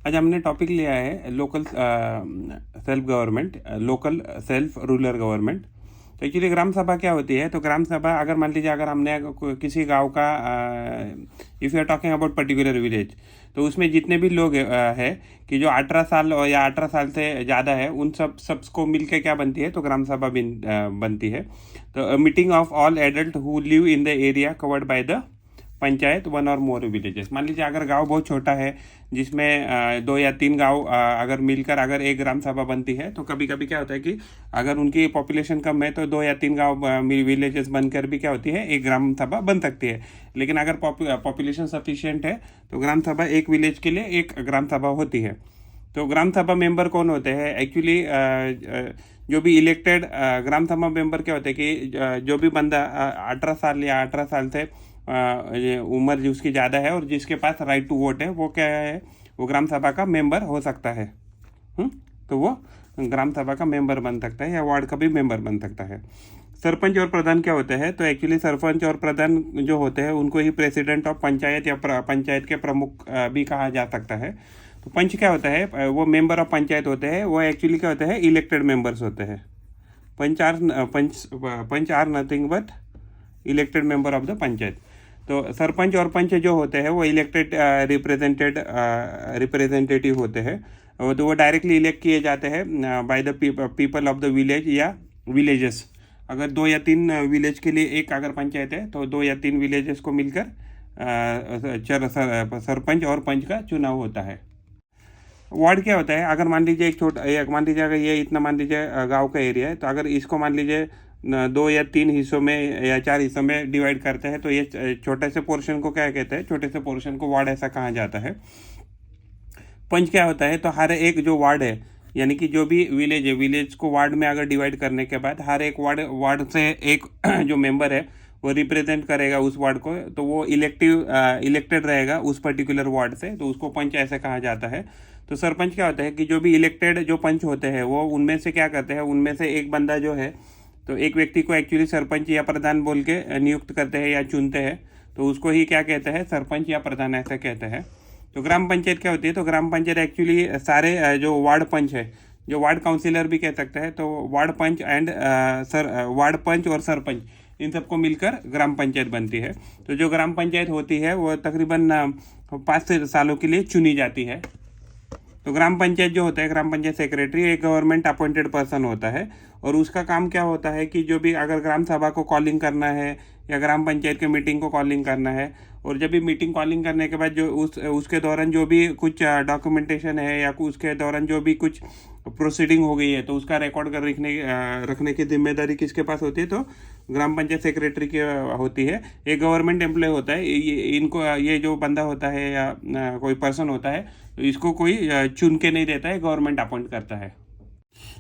आज हमने टॉपिक लिया है local self government, local self rural government. तो एक्चुअली ग्राम सभा क्या होती है? तो ग्राम सभा, अगर मान लीजिए अगर हमने किसी गांव का, if you are talking about particular village, तो उसमें जितने भी लोग हैं कि जो 18 साल या 18 साल से ज़्यादा है, उन सबको मिलके क्या बनती है? तो ग्राम सभा बनती है। तो meeting of all adult who live in the area covered by the panchayat, one और मोर विलेजेस। मान लीजिए अगर गांव बहुत छोटा है, जिसमें 2 या 3 गांव अगर मिलकर अगर एक ग्राम सभा बनती है, तो कभी कभी क्या होता है कि अगर उनकी पॉपुलेशन कम है तो 2 या 3 गांव विलेजेस बनकर भी क्या होती है? एक ग्राम सभा बन सकती है। लेकिन अगर पॉपुलेशन सफिशियंट है तो ग्राम सभा एक विलेज के लिए एक ग्राम सभा होती है। तो ग्राम सभा मेंबर कौन होते हैं? एक्चुअली जो भी इलेक्टेड ग्राम सभा मेंबर क्या होते हैं कि जो भी बंदा 18 साल या 18 साल से उम्र जिसकी ज़्यादा है और जिसके पास राइट टू वोट है, वो क्या है? वो ग्राम सभा का मेंबर हो सकता है। तो वो ग्राम सभा का मेंबर बन सकता है या वार्ड का भी मेंबर बन सकता है। सरपंच और प्रधान क्या होते हैं? तो एक्चुअली सरपंच और प्रधान जो होते हैं उनको ही प्रेसिडेंट ऑफ पंचायत या पंचायत के प्रमुख भी कहा जा सकता है। तो पंच क्या होता है? वो मेंबर ऑफ पंचायत होते हैं। वो एक्चुअली क्या होते हैं? इलेक्टेड मेंबर्स होते हैं। Panch are nothing but elected member of the panchayat. तो सरपंच और पंच जो होते हैं वो इलेक्टेड रिप्रेजेंटेटिव होते हैं। तो वो डायरेक्टली इलेक्ट किए जाते हैं by the people of the village या विलेजेस। अगर 2 या 3 विलेज के लिए एक अगर पंचायत है तो 2 या 3 विलेजेस को मिलकर सरपंच और पंच का चुनाव होता है। वार्ड क्या होता है? अगर मान लीजिए मान लीजिए अगर ये इतना मान लीजिए गांव का एरिया है, तो अगर इसको मान लीजिए 2 या 3 हिस्सों में या 4 हिस्सों में डिवाइड करते हैं, तो ये छोटे से पोर्शन को क्या कहते हैं? छोटे से पोर्शन को वार्ड ऐसा कहा जाता है। पंच क्या होता है? तो हर एक जो वार्ड है, यानी कि जो भी विलेज है, विलेज को वार्ड में अगर डिवाइड करने के बाद हर एक वार्ड से एक जो मेंबर है वो रिप्रेजेंट करेगा उस वार्ड को। तो वो इलेक्टेड रहेगा उस पर्टिकुलर वार्ड से, तो उसको पंच ऐसे कहा जाता है। तो सरपंच क्या होता है कि जो भी इलेक्टेड जो पंच होते हैं वो उनमें से क्या करते हैं? उनमें से एक बंदा जो है, तो एक व्यक्ति को एक्चुअली सरपंच या प्रधान बोल के नियुक्त करते हैं या चुनते हैं, तो उसको ही क्या कहते हैं? सरपंच या प्रधान ऐसा कहते हैं। तो ग्राम पंचायत क्या होती है? तो ग्राम पंचायत एक्चुअली सारे जो वार्ड पंच है, जो वार्ड काउंसिलर भी कह सकते हैं, तो वार्ड पंच एंड वार्ड पंच और सरपंच, इन सबको मिलकर ग्राम पंचायत बनती है। तो जो ग्राम पंचायत होती है वो तकरीबन 5 सालों के लिए चुनी जाती है। तो ग्राम पंचायत जो होता है, ग्राम पंचायत सेक्रेटरी एक गवर्नमेंट अपॉइंटेड पर्सन होता है, और उसका काम क्या होता है कि जो भी अगर ग्राम सभा को कॉलिंग करना है या ग्राम पंचायत के मीटिंग को कॉलिंग करना है, और जब भी मीटिंग कॉलिंग करने के बाद जो उसके दौरान जो भी कुछ डॉक्यूमेंटेशन है या उसके दौरान जो भी कुछ प्रोसीडिंग हो गई है, तो उसका रिकॉर्ड कर रखने की जिम्मेदारी किसके पास होती है? तो ग्राम पंचायत सेक्रेटरी की होती है। एक गवर्नमेंट एम्प्लॉय होता है। इनको ये जो बंदा होता है या कोई पर्सन होता है, तो इसको कोई चुन के नहीं देता है, गवर्नमेंट अपॉइंट करता है।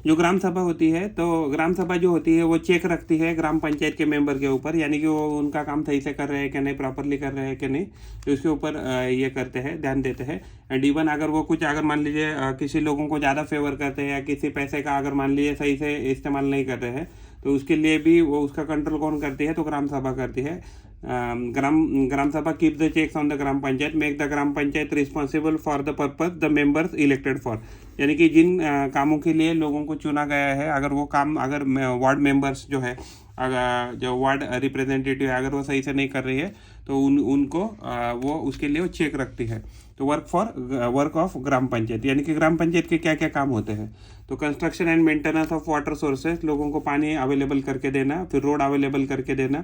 जो ग्राम सभा होती है, तो ग्राम सभा जो होती है वो चेक रखती है ग्राम पंचायत के मेंबर के ऊपर, यानी कि वो उनका काम सही से कर रहे हैं कि नहीं, प्रॉपरली कर रहे हैं कि नहीं, तो उसके ऊपर ये करते हैं, ध्यान देते हैं। एंड इवन अगर वो कुछ अगर मान लीजिए किसी लोगों को ज़्यादा फेवर करते हैं या किसी पैसे का अगर मान लीजिए सही से इस्तेमाल नहीं कर रहे हैं, तो उसके लिए भी वो उसका कंट्रोल कौन करती है? तो ग्राम सभा करती है। Gram sabha keep the checks on the gram panchayat, make the gram panchayat responsible for the purpose the members elected for. यानी कि जिन कामों के लिए लोगों को चुना गया है, अगर वो काम अगर वार्ड मेंबर्स जो है, अगर जो वार्ड रिप्रेजेंटेटिव है, अगर वो सही से नहीं कर रही है, तो उनको वो उसके लिए वो चेक रखती है। तो वर्क ऑफ ग्राम पंचायत, यानी कि ग्राम पंचायत के क्या क्या काम होते हैं? तो construction and maintenance of water sources, लोगों को पानी अवेलेबल करके देना, फिर रोड अवेलेबल करके देना,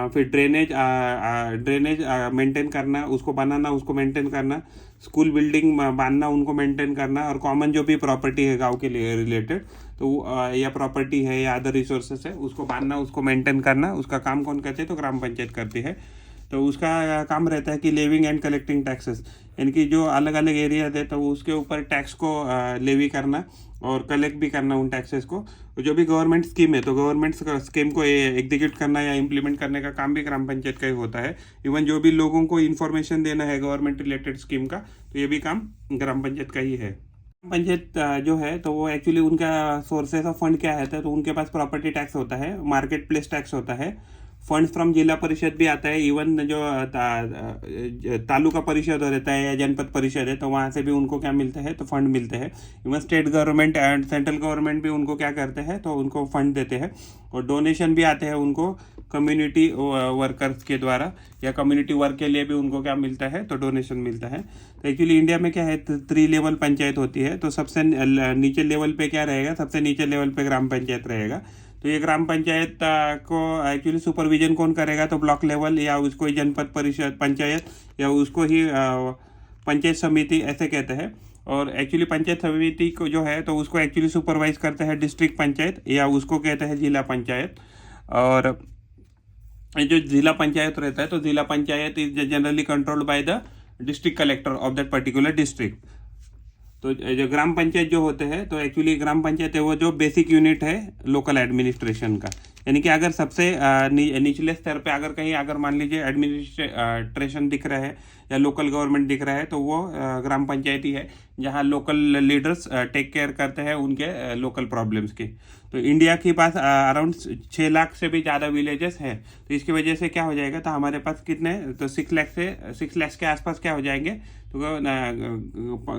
फिर ड्रेनेज मेंटेन करना, उसको बनाना, उसको मेंटेन करना, स्कूल बिल्डिंग बांधना, उनको मेंटेन करना, और कॉमन जो भी प्रॉपर्टी है गांव के लिए रिलेटेड, तो या प्रॉपर्टी है या अदर रिसोर्सेस है, उसको बांधना, उसको मेंटेन करना, उसका काम कौन करते हैं? तो ग्राम पंचायत करती है। तो उसका काम रहता है कि लेविंग एंड कलेक्टिंग टैक्सेस, यानी कि जो अलग अलग एरिया है तो उसके ऊपर टैक्स को लेवी करना और कलेक्ट भी करना उन टैक्सेस को। जो भी गवर्नमेंट स्कीम है, तो गवर्नमेंट स्कीम को एग्जीक्यूट करना या इम्प्लीमेंट करने का काम भी ग्राम पंचायत का ही होता है। इवन जो भी लोगों को इन्फॉर्मेशन देना है गवर्नमेंट रिलेटेड स्कीम का, तो ये भी काम ग्राम पंचायत का ही है। पंचायत जो है तो वो एक्चुअली उनका सोर्सेस ऑफ फंड क्या है? तो उनके पास प्रॉपर्टी टैक्स होता है, मार्केट प्लेस टैक्स होता है, फंड्स फ्रॉम जिला परिषद भी आता है, इवन जो तालुका परिषद रहता है या जनपद परिषद है तो वहाँ से भी उनको क्या मिलता है, तो फंड मिलते हैं। Even state government and central government भी उनको क्या करते हैं, तो उनको फंड देते हैं। और डोनेशन भी आते हैं उनको कम्युनिटी वर्कर्स के द्वारा, या कम्युनिटी वर्क के लिए भी उनको क्या मिलता है, तो डोनेशन मिलता है। तो एक्चुअली इंडिया में क्या है, 3 लेवल पंचायत होती है। तो सबसे नीचे लेवल पे क्या रहेगा, सबसे नीचे लेवल पे ग्राम पंचायत रहेगा। तो ये ग्राम पंचायत को एक्चुअली सुपरविजन कौन करेगा, तो ब्लॉक लेवल या उसको ही जनपद परिषद पंचायत या उसको ही पंचायत समिति ऐसे कहते हैं। और एक्चुअली पंचायत समिति को जो है तो उसको एक्चुअली सुपरवाइज करते हैं डिस्ट्रिक्ट पंचायत, या उसको कहते हैं जिला पंचायत। और जो जिला पंचायत रहता है तो जिला panchayat is generally controlled by the district collector of that particular district. तो जो ग्राम पंचायत जो होते हैं तो एक्चुअली ग्राम पंचायत है वो जो बेसिक यूनिट है लोकल एडमिनिस्ट्रेशन का। यानी कि अगर सबसे निचले स्तर पे अगर कहीं अगर मान लीजिए एडमिनिस्ट्रेशन दिख रहा है या लोकल गवर्नमेंट दिख रहा है तो वो ग्राम पंचायत ही है, जहाँ लोकल लीडर्स टेक केयर करते हैं उनके लोकल प्रॉब्लम्स की। तो इंडिया के पास अराउंड 6 लाख से भी ज़्यादा विलेजेस हैं। तो इसकी वजह से क्या हो जाएगा, तो हमारे पास कितने, तो 6 लाख के आसपास क्या हो जाएंगे, तो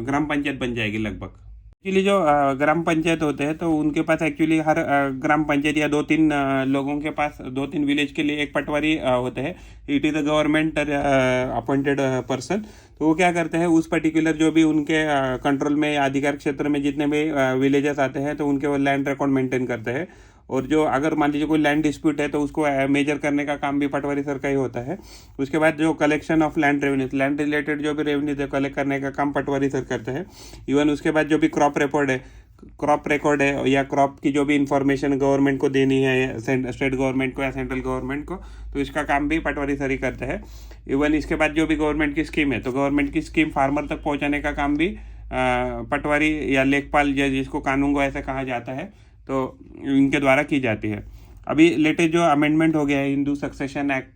ग्राम पंचायत बन जाएगी लगभग। एक्चुअली जो ग्राम पंचायत होते हैं तो उनके पास एक्चुअली हर ग्राम पंचायत या 2-3 लोगों के पास 2-3 विलेज के लिए एक पटवारी होते हैं। It is a government appointed person. तो वो क्या करते हैं, उस पर्टिकुलर जो भी उनके कंट्रोल में या अधिकार क्षेत्र में जितने भी विलेजेस आते हैं तो उनके वो लैंड रिकॉर्ड मेंटेन करते हैं। और जो अगर मान लीजिए कोई लैंड डिस्प्यूट है तो उसको मेजर करने का काम भी पटवारी सर का ही होता है। उसके बाद जो collection of land revenue, land related जो भी रेवेन्यू है कलेक्ट करने का काम पटवारी सर करते हैं। इवन उसके बाद जो भी क्रॉप रिकॉर्ड है या क्रॉप की जो भी इंफॉर्मेशन गवर्नमेंट को देनी है, स्टेट गवर्नमेंट को या सेंट्रल गवर्नमेंट को, तो इसका काम भी पटवारी सर ही करते हैं। इवन इसके बाद जो भी गवर्नमेंट की स्कीम है तो गवर्नमेंट की स्कीम फार्मर तक पहुँचाने का काम भी पटवारी या लेखपाल जिसको कानूनगो ऐसा कहा जाता है तो इनके द्वारा की जाती है। अभी लेटेस्ट जो अमेंडमेंट हो गया है हिंदू सक्सेशन एक्ट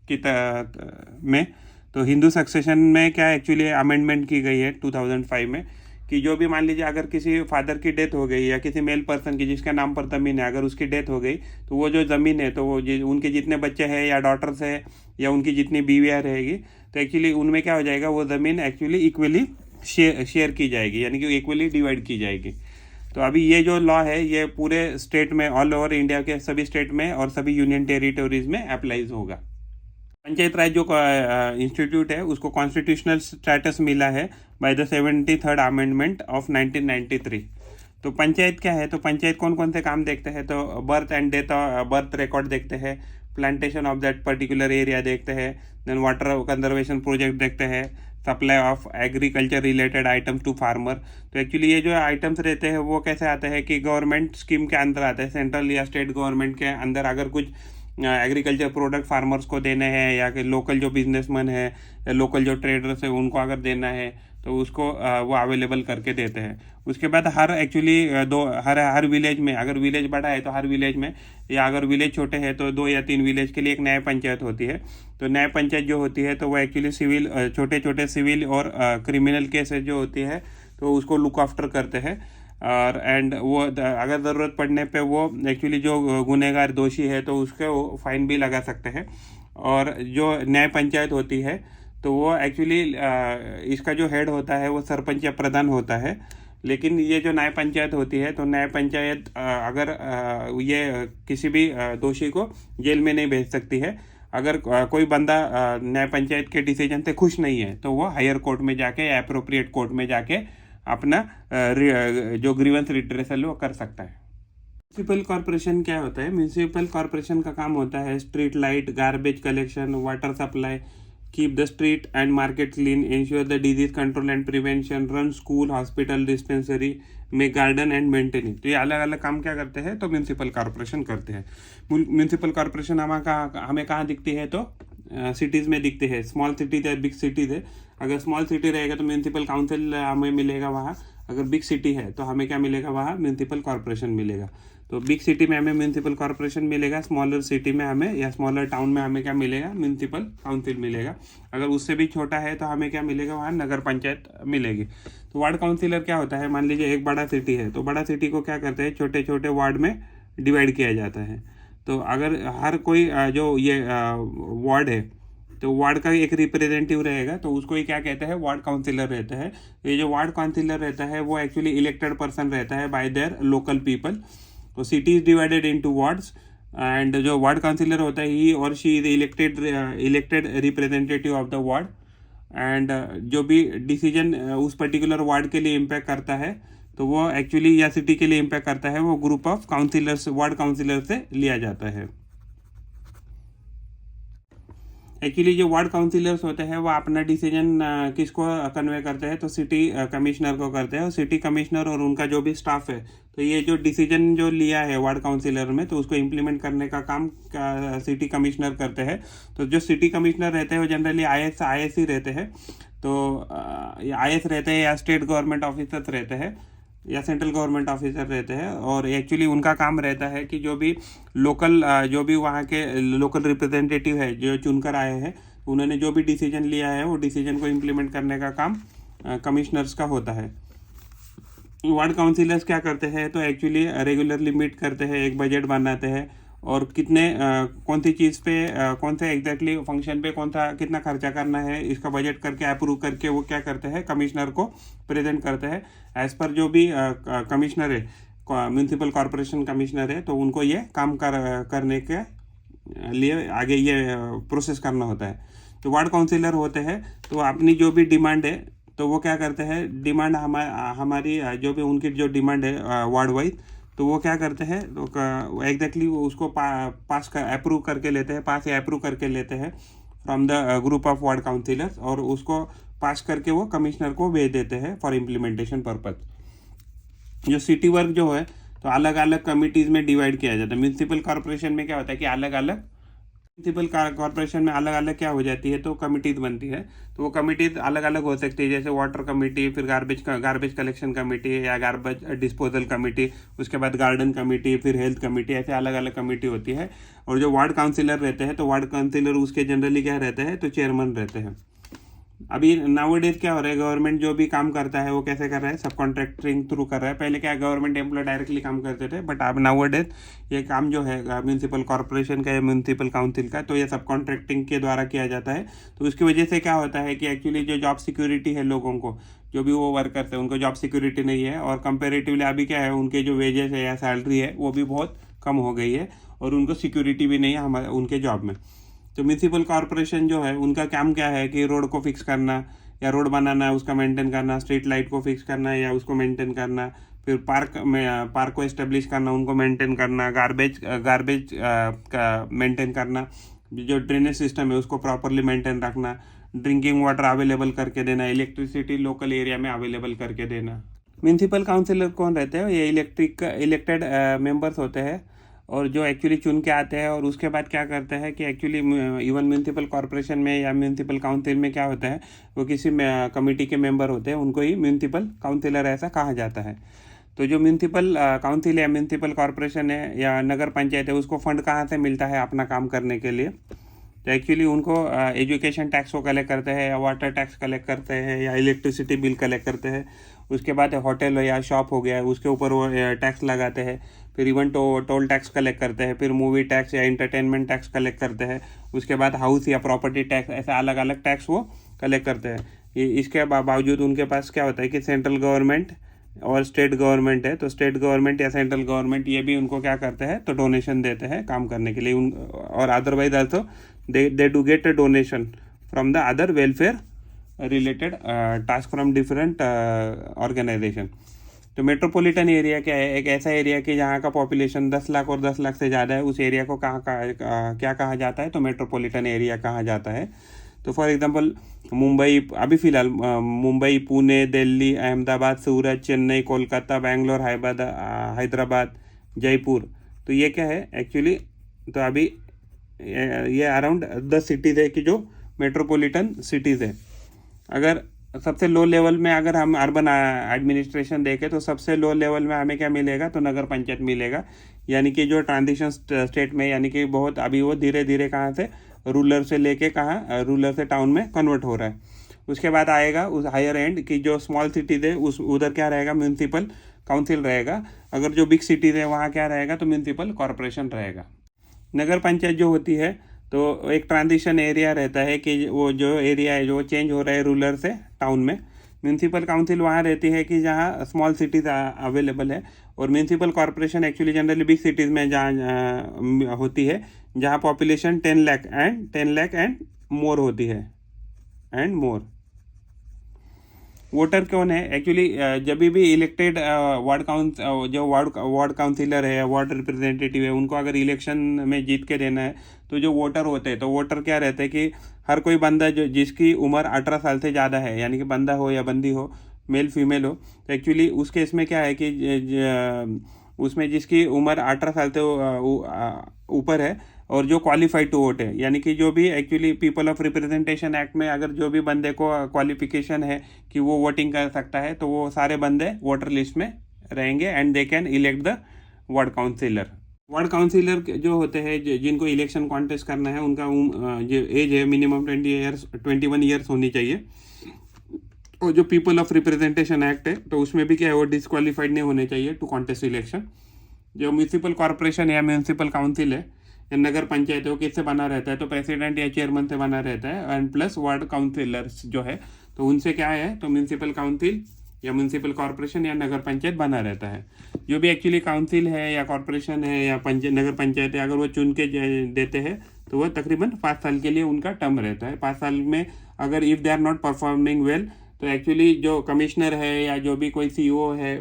की में, तो हिंदू सक्सेशन में क्या एक्चुअली अमेंडमेंट की गई है 2005 में, कि जो भी मान लीजिए अगर किसी फादर की डेथ हो गई या किसी मेल पर्सन की जिसके नाम पर ज़मीन है, अगर उसकी डेथ हो गई तो वो जो ज़मीन है तो वो उनके जितने बच्चे हैं या डॉटर्स है या उनकी जितनी बीवियाँ रहेगी तो एक्चुअली उनमें क्या हो जाएगा, वो ज़मीन एक्चुअली इक्वली शेयर की जाएगी, यानी कि इक्वली डिवाइड की जाएगी। तो अभी ये जो लॉ है ये पूरे स्टेट में, ऑल ओवर इंडिया के सभी स्टेट में और सभी यूनियन टेरिटोरीज में अप्लाइज होगा। पंचायत राज जो इंस्टीट्यूट है उसको कॉन्स्टिट्यूशनल स्टेटस मिला है by the 73rd amendment of 1993। तो पंचायत क्या है, तो पंचायत कौन कौन से काम देखते हैं, तो birth and death birth record देखते हैं, plantation of that particular area देखते हैं, देन वाटर कंजर्वेशन प्रोजेक्ट देखते हैं, supply of agriculture related items to farmer. तो एक्चुअली ये जो आइटम्स रहते हैं वो कैसे आते हैं कि गवर्नमेंट स्कीम के अंदर आते हैं, सेंट्रल या स्टेट गवर्नमेंट के अंदर अगर कुछ एग्रीकल्चर प्रोडक्ट फार्मर्स को देने हैं या कि लोकल जो बिजनेसमैन है या लोकल जो ट्रेडर्स है उनको अगर देना है तो उसको वो अवेलेबल करके देते हैं। उसके बाद हर एक्चुअली हर विलेज में, अगर विलेज बड़ा है तो हर विलेज में, या अगर विलेज छोटे हैं तो 2 या 3 विलेज के लिए एक न्याय पंचायत होती है। तो न्याय पंचायत जो होती है तो वो एक्चुअली सिविल, छोटे छोटे सिविल और क्रिमिनल केसेस जो होती है तो उसको लुक आफ्टर करते हैं। और एंड वो अगर ज़रूरत पड़ने पे वो एक्चुअली जो गुनहगार दोषी है तो उसके वो फाइन भी लगा सकते हैं। और जो न्याय पंचायत होती है तो वो एक्चुअली इसका जो हेड होता है वो सरपंच या प्रधान होता है। लेकिन ये जो न्याय पंचायत होती है तो न्याय पंचायत अगर ये किसी भी दोषी को जेल में नहीं भेज सकती है। अगर कोई बंदा न्याय पंचायत के डिसीजन से खुश नहीं है तो वो हायर कोर्ट में जाके या अप्रोप्रिएट कोर्ट में जाके अपना जो ग्रीवेंस रिड्रेसल वो कर सकता है। म्यूनिसिपल कॉर्पोरेशन क्या होता है, म्यूनिसिपल कॉर्पोरेशन का काम होता है street light, garbage collection, water supply, keep the street and market clean, ensure the disease control and prevention, run school, hospital, dispensary, make garden and maintain it। तो ये अलग अलग काम क्या करते हैं, तो म्यूनिसिपल कॉर्पोरेशन करते हैं। म्यूनिसिपल कॉर्पोरेशन हमें कहाँ दिखती है, तो सिटीज़ में दिखती है। स्मॉल सिटीज है, बिग सिटीज़ है। अगर स्मॉल सिटी रहेगा तो म्यूनिसिपल काउंसिल हमें मिलेगा वहाँ, अगर बिग सिटी है तो हमें क्या मिलेगा, वहाँ म्यूनिसिपल कॉर्पोरेशन मिलेगा। तो बिग सिटी में हमें म्यूनिसिपल कॉर्पोरेशन मिलेगा, स्मॉलर सिटी में हमें या स्मॉलर टाउन में हमें क्या मिलेगा, म्यूनिसिपल काउंसिल मिलेगा। अगर उससे भी छोटा है तो हमें क्या मिलेगा, वहाँ नगर पंचायत मिलेगी। तो वार्ड काउंसिलर क्या होता है, मान लीजिए एक बड़ा सिटी है तो बड़ा सिटी को क्या करते हैं, छोटे छोटे वार्ड में डिवाइड किया जाता है। तो अगर हर कोई जो ये वार्ड है तो वार्ड का एक रिप्रेजेंटेटिव रहेगा, तो उसको ही क्या कहते हैं, वार्ड काउंसिलर रहता है। ये जो वार्ड काउंसिलर रहता है वो एक्चुअली इलेक्टेड पर्सन रहता है बाय देयर लोकल पीपल। तो city is divided into wards and जो वार्ड काउंसिलर होता है ही और she is elected representative of the ward and जो भी डिसीजन उस पर्टिकुलर वार्ड के लिए इम्पैक्ट करता है तो वो एक्चुअली या सिटी के लिए इम्पैक्ट करता है वो group of councillors, ward councillor से लिया जाता है। एक्चुअली जो वार्ड काउंसिलर्स होते हैं वो अपना डिसीजन किसको कन्वे करते हैं, तो सिटी कमिश्नर को करते हैं। और सिटी कमिश्नर और उनका जो भी स्टाफ है तो ये जो डिसीजन जो लिया है वार्ड काउंसिलर में तो उसको इम्प्लीमेंट करने का काम सिटी कमिश्नर करते हैं। तो जो सिटी कमिश्नर रहते हैं वो जनरली आई ही रहते हैं। तो आई रहते हैं या स्टेट गवर्नमेंट ऑफिसर्स रहते हैं या सेंट्रल गवर्नमेंट ऑफिसर रहते हैं। और एक्चुअली उनका काम रहता है कि जो भी लोकल जो भी वहाँ के लोकल रिप्रेजेंटेटिव है जो चुनकर आए हैं उन्होंने जो भी डिसीजन लिया है वो डिसीजन को इम्प्लीमेंट करने का काम कमिश्नर्स का होता है। वार्ड काउंसिलर्स क्या करते हैं, तो एक्चुअली रेगुलरली मीट करते हैं, एक बजट बनाते हैं और कितने कौन सी चीज़ पे कौन से एग्जैक्टली फंक्शन पे कौन सा कितना खर्चा करना है इसका बजट करके अप्रूव करके वो क्या करते हैं, कमिश्नर को प्रेजेंट करते हैं। एज पर जो भी कमिश्नर है, म्यूनसिपल कॉरपोरेशन कमिश्नर है, तो उनको ये काम करने के लिए आगे ये प्रोसेस करना होता है। तो वार्ड काउंसिलर होते हैं तो अपनी जो भी डिमांड है तो वो क्या करते हैं, डिमांड हमारी जो भी उनकी जो डिमांड है वार्ड वाइज तो वो क्या करते हैं तो एग्जैक्टली उसको पास कर अप्रूव करके लेते हैं, पास या अप्रूव करके लेते हैं from the group of ward councillors और उसको पास करके वो कमिश्नर को भेज देते हैं फॉर इम्प्लीमेंटेशन पर्पज। जो सिटी वर्क जो है तो अलग अलग कमिटीज़ में डिवाइड किया जाता है। म्यूनसिपल कॉर्पोरेशन में क्या होता है कि अलग अलग म्यूनसिपल कॉर्पोरेशन में अलग अलग क्या हो जाती है तो कमिटीज़ बनती है। तो वो कमिटीज़ अलग अलग हो सकती है, जैसे वाटर कमेटी, फिर गार्बेज कलेक्शन कमेटी या गार्बेज डिस्पोजल कमेटी, उसके बाद गार्डन कमेटी, फिर हेल्थ कमेटी, ऐसे अलग अलग कमेटी होती है। और जो वार्ड काउंसिलर रहते हैं तो वार्ड काउंसिलर उसके जनरली क्या रहते हैं तो चेयरमैन रहते हैं। अभी नाउअडेज क्या हो रहा है, गवर्नमेंट जो भी काम करता है वो कैसे कर रहा है, सब कॉन्ट्रैक्टिंग थ्रू कर रहा है। पहले क्या गवर्नमेंट एम्प्लॉय डायरेक्टली काम करते थे, बट अब नाउअडेज ये काम जो है म्यूनसिपल कॉर्पोरेशन का या म्यूनसिपल काउंसिल का तो ये सब कॉन्ट्रैक्टिंग के द्वारा किया जाता है। तो उसकी वजह से क्या होता है कि एक्चुअली जो जॉब सिक्योरिटी है लोगों को, जो भी वो वर्क करते हैं उनको जॉब सिक्योरिटी नहीं है और कंपेरेटिवली अभी क्या है उनके जो वेजेस है या सैलरी है वो भी बहुत कम हो गई है और उनको सिक्योरिटी भी नहीं है हमारे उनके जॉब में। तो म्यूनसिपल कॉर्पोरेशन जो है उनका काम क्या है कि रोड को फिक्स करना या रोड बनाना, उसका मेंटेन करना, स्ट्रीट लाइट को फिक्स करना या उसको मेंटेन करना, फिर पार्क को इस्टेब्लिश करना, उनको मेंटेन करना, गार्बेज का मेंटेन करना, जो ड्रेनेज सिस्टम है उसको प्रॉपरली मेंटेन रखना, ड्रिंकिंग वाटर अवेलेबल करके देना, इलेक्ट्रिसिटी लोकल एरिया में अवेलेबल करके देना। म्यूनसिपल काउंसिलर कौन रहते हैं, ये इलेक्टेड मेंबर्स होते हैं और जो एक्चुअली चुन के आते हैं। और उसके बाद क्या करते हैं कि एक्चुअली इवन म्यूनसिपल कॉर्पोरेशन में या म्यूनसिपल काउंसिल में क्या होता है वो किसी कमेटी के मेंबर होते हैं, उनको ही म्यूनसिपल काउंसिलर ऐसा कहा जाता है। तो जो म्यूनसिपल काउंसिल या म्यूनसिपल कॉर्पोरेशन है या नगर पंचायत है उसको फंड कहाँ से मिलता है अपना काम करने के लिए, तो एक्चुअली उनको एजुकेशन टैक्स को कलेक्ट करते हैं या वाटर टैक्स कलेक्ट करते हैं या इलेक्ट्रिसिटी बिल कलेक्ट करते हैं। उसके बाद होटल या शॉप हो गया उसके ऊपर वो टैक्स लगाते हैं। फिर इवन टोल टैक्स कलेक्ट करते हैं, फिर मूवी टैक्स या इंटरटेनमेंट टैक्स कलेक्ट करते हैं। उसके बाद हाउस या प्रॉपर्टी टैक्स, ऐसा अलग अलग टैक्स वो कलेक्ट करते हैं। इसके बावजूद उनके पास क्या होता है कि सेंट्रल गवर्नमेंट और स्टेट गवर्नमेंट है, तो स्टेट गवर्नमेंट या सेंट्रल गवर्नमेंट ये भी उनको क्या करते हैं तो डोनेशन देते हैं काम करने के लिए और otherwise also they do get a donation from the other welfare related task from different organization। तो मेट्रोपॉलिटन एरिया क्या है, एक ऐसा एरिया कि जहाँ का पॉपुलेशन 10 लाख और 10 लाख से ज़्यादा है, उस एरिया को क्या कहा जाता है तो मेट्रोपॉलिटन एरिया कहा जाता है। तो फॉर एग्जांपल मुंबई, अभी फ़िलहाल मुंबई, पुणे, दिल्ली, अहमदाबाद, सूरत, चेन्नई, कोलकाता, बेंगलोर, हैदराबाद, जयपुर, तो ये क्या है एक्चुअली, तो अभी ये अराउंड 10 सिटीज़ है कि जो मेट्रोपॉलिटन सिटीज़ है। अगर सबसे लो लेवल में अगर हम अर्बन एडमिनिस्ट्रेशन देखें तो सबसे लो लेवल में हमें क्या मिलेगा तो नगर पंचायत मिलेगा, यानी कि जो ट्रांजिशन स्टेट में, यानी कि बहुत अभी वो धीरे धीरे कहाँ से रूरल से लेके रूरल से टाउन में कन्वर्ट हो रहा है। उसके बाद आएगा उस हायर एंड की जो स्मॉल सिटीज़ है उधर क्या रहेगा म्यूनसिपल काउंसिल रहेगा। अगर जो बिग सिटीज़ है वहाँ क्या रहेगा तो म्यूनसिपल कॉरपोरेशन रहेगा। नगर पंचायत जो होती है तो एक ट्रांजिशन एरिया रहता है कि वो जो एरिया है जो चेंज हो रहा है रूरल से टाउन में। म्यूनसिपल काउंसिल वहाँ रहती है कि जहाँ स्मॉल सिटीज़ अवेलेबल है, और municipal corporation actually generally big cities में जहाँ होती है, जहाँ पॉपुलेशन 10 लाख एंड मोर होती है एंड मोर। वोटर कौन है एक्चुअली? जब भी इलेक्टेड वार्ड काउंसिलर है, वार्ड रिप्रेजेंटेटिव है, उनको अगर इलेक्शन में जीत के देना है तो जो वोटर होते हैं, तो वोटर क्या रहता है कि हर कोई बंदा जो जिसकी उम्र 18 साल से ज़्यादा है, यानी कि बंदा हो या बंदी हो, मेल फीमेल हो, तो एक्चुअली उस केस में क्या है कि उसमें जिसकी उम्र 18 साल से ऊपर है और जो क्वालिफाइड टू वोट है, यानी कि जो भी actually people of representation act में अगर जो भी बंदे को क्वालिफिकेशन है कि वो वोटिंग कर सकता है, तो वो सारे बंदे वोटर लिस्ट में रहेंगे and they can elect the ward councillor. Ward councillor जो होते हैं जिनको इलेक्शन कॉन्टेस्ट करना है, उनका जो एज है मिनिमम 21 ईयर्स होनी चाहिए। और जो पीपल ऑफ रिप्रेजेंटेशन एक्ट है तो उसमें भी क्या है, वो डिस्क्वालीफाइड नहीं होने चाहिए टू कॉन्टेस्ट इलेक्शन। जो म्यूनसिपल कॉरपोरेशन या म्यूनसिपल काउंसिल है या नगर पंचायत है, वो किससे बना रहता है? तो प्रेसिडेंट या चेयरमैन से बना रहता है, एंड प्लस वार्ड काउंसिलर्स जो है तो उनसे क्या है, तो म्यूनसिपल काउंसिल या म्यूनसिपल कॉरपोरेशन या नगर पंचायत बना रहता है। जो भी एक्चुअली काउंसिल है या कॉरपोरेशन है या नगर पंचायत है, अगर वो चुन के देते हैं तो वह तकरीबन 5 साल के लिए उनका टर्म रहता है। 5 साल में अगर if they are not performing well, तो एक्चुअली जो कमिश्नर है या जो भी कोई सीईओ है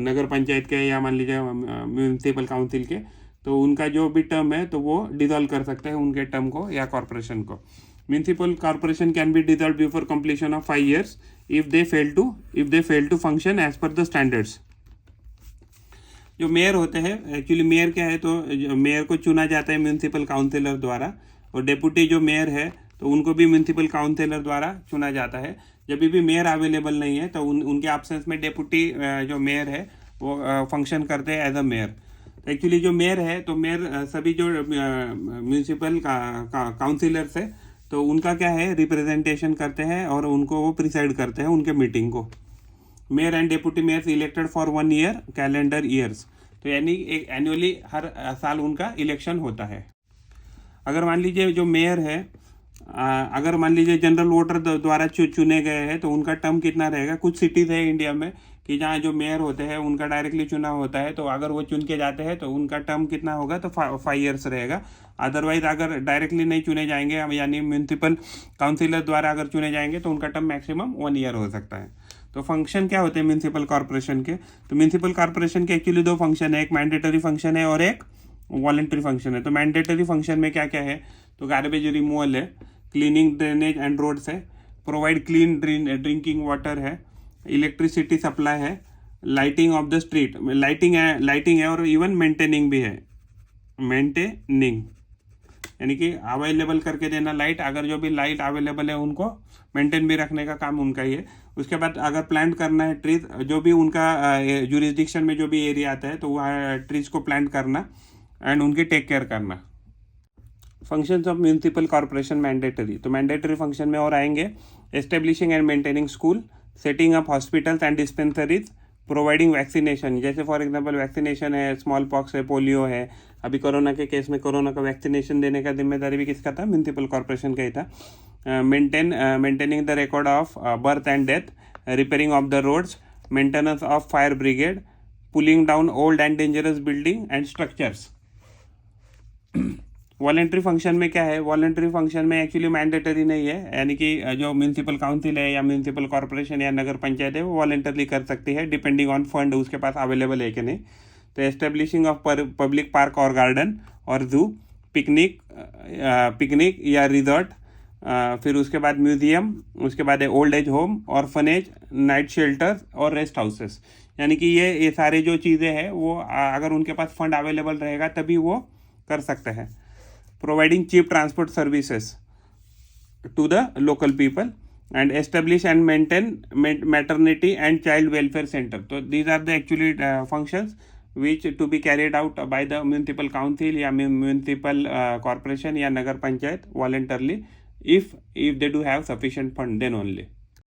नगर पंचायत के या मान लीजिए म्यूनसिपल काउंसिल के, तो उनका जो भी टर्म है तो वो डिसॉल्व कर सकते हैं उनके टर्म को या कॉरपोरेशन को। Municipal corporation can be dissolve before completion of 5 years if they fail to function as per the standards. जो मेयर होते हैं, एक्चुअली मेयर क्या है, तो मेयर को चुना जाता है म्यूनसिपल काउंसिलर द्वारा, और डेप्यूटी जो मेयर है तो उनको भी म्यूनसिपल काउंसिलर द्वारा चुना जाता है। जब भी मेयर अवेलेबल नहीं है तो उनके एब्सेंस में डेप्यूटी जो मेयर है वो फंक्शन करते हैं एज अ मेयर। एक्चुअली जो मेयर है तो मेयर सभी जो म्यूनसिपल काउंसिलर्स है तो उनका क्या है, रिप्रेजेंटेशन करते हैं और उनको वो प्रिसाइड करते हैं उनके मीटिंग को। Mayor and deputy mayor elected for 1 year calendar years, तो यानी एक एनुअली हर साल उनका इलेक्शन होता है। अगर मान लीजिए जो मेयर है, अगर मान लीजिए जनरल वोटर द्वारा चुने गए हैं तो उनका टर्म कितना रहेगा? कुछ सिटीज़ है इंडिया में कि जहाँ जो मेयर होते हैं उनका डायरेक्टली चुना होता है, तो अगर वो चुन के जाते हैं तो उनका टर्म कितना होगा? तो 5 years रहेगा। अदरवाइज अगर डायरेक्टली नहीं चुने जाएंगे, यानी म्यूनसिपल काउंसिलर द्वारा अगर चुने जाएंगे तो उनका टर्म मैक्सिमम 1 year हो सकता है। तो फंक्शन क्या होते हैं म्यूनसिपल कॉरपोरेशन के? तो म्यूनसिपल कॉरपोरेशन के एक्चुअली 2 फंक्शन है, एक मैंडेटरी फंक्शन है और एक वॉलंटरी फंक्शन है। तो मैंडेटरी फंक्शन में क्या क्या है? तो गार्बेज रिमूवल है, क्लीनिंग ड्रेनेज एंड रोड्स है, प्रोवाइड क्लीन ड्रिंकिंग वाटर है, इलेक्ट्रिसिटी सप्लाई है, lighting of the street, lighting है और इवन मेंटेनिंग भी है। मेंटेनिंग यानी कि अवेलेबल करके देना लाइट, अगर जो भी लाइट अवेलेबल है उनको मेंटेन भी रखने का काम उनका ही है। उसके बाद अगर प्लांट करना है ट्रीज, जो भी उनका जुरिस्डिक्शन में जो भी एरिया आता है तो वहाँ ट्रीज को प्लांट करना एंड उनकी टेक केयर करना। Functions of municipal corporation mandatory, तो मैंडेटरी फंक्शन में और आएंगे establishing and maintaining school, setting up hospitals and dispensaries, providing vaccination, जैसे फॉर एग्जांपल वैक्सीनेशन है, स्मॉल पॉक्स है, पोलियो है। अभी कोरोना के केस में कोरोना का वैक्सीनेशन देने का जिम्मेदारी भी किसका था? म्यूनसिपल कॉरपोरेशन का ही था। Maintaining the record of birth and death, repairing of the roads, maintenance of fire brigade, pulling down old and dangerous building and structures. Voluntary function में क्या है? वॉलंटरी फंक्शन में एक्चुअली मैंडेटरी नहीं है, यानी कि जो म्यूनसिपल काउंसिल है या म्यूनसिपल कॉरपोरेशन या नगर पंचायत है वो वॉलंटरली कर सकती है, डिपेंडिंग ऑन फंड उसके पास अवेलेबल है कि नहीं। तो एस्टेब्लिशिंग ऑफ पब्लिक पार्क और गार्डन और जू, पिकनिक या रिजॉर्ट, फिर उसके बाद म्यूजियम, उसके बाद है old age home, orphanage, night shelters और रेस्ट हाउसेस। यानी कि ये सारी जो चीज़ें हैं वो अगर उनके पास फंड अवेलेबल रहेगा तभी वो कर सकते हैं। Providing cheap transport services to the local people and establish and maintain maternity and child welfare center. So these are the actually functions which to be carried out by the municipal council या municipal corporation या nagar panchayat voluntarily if they do have sufficient fund then only.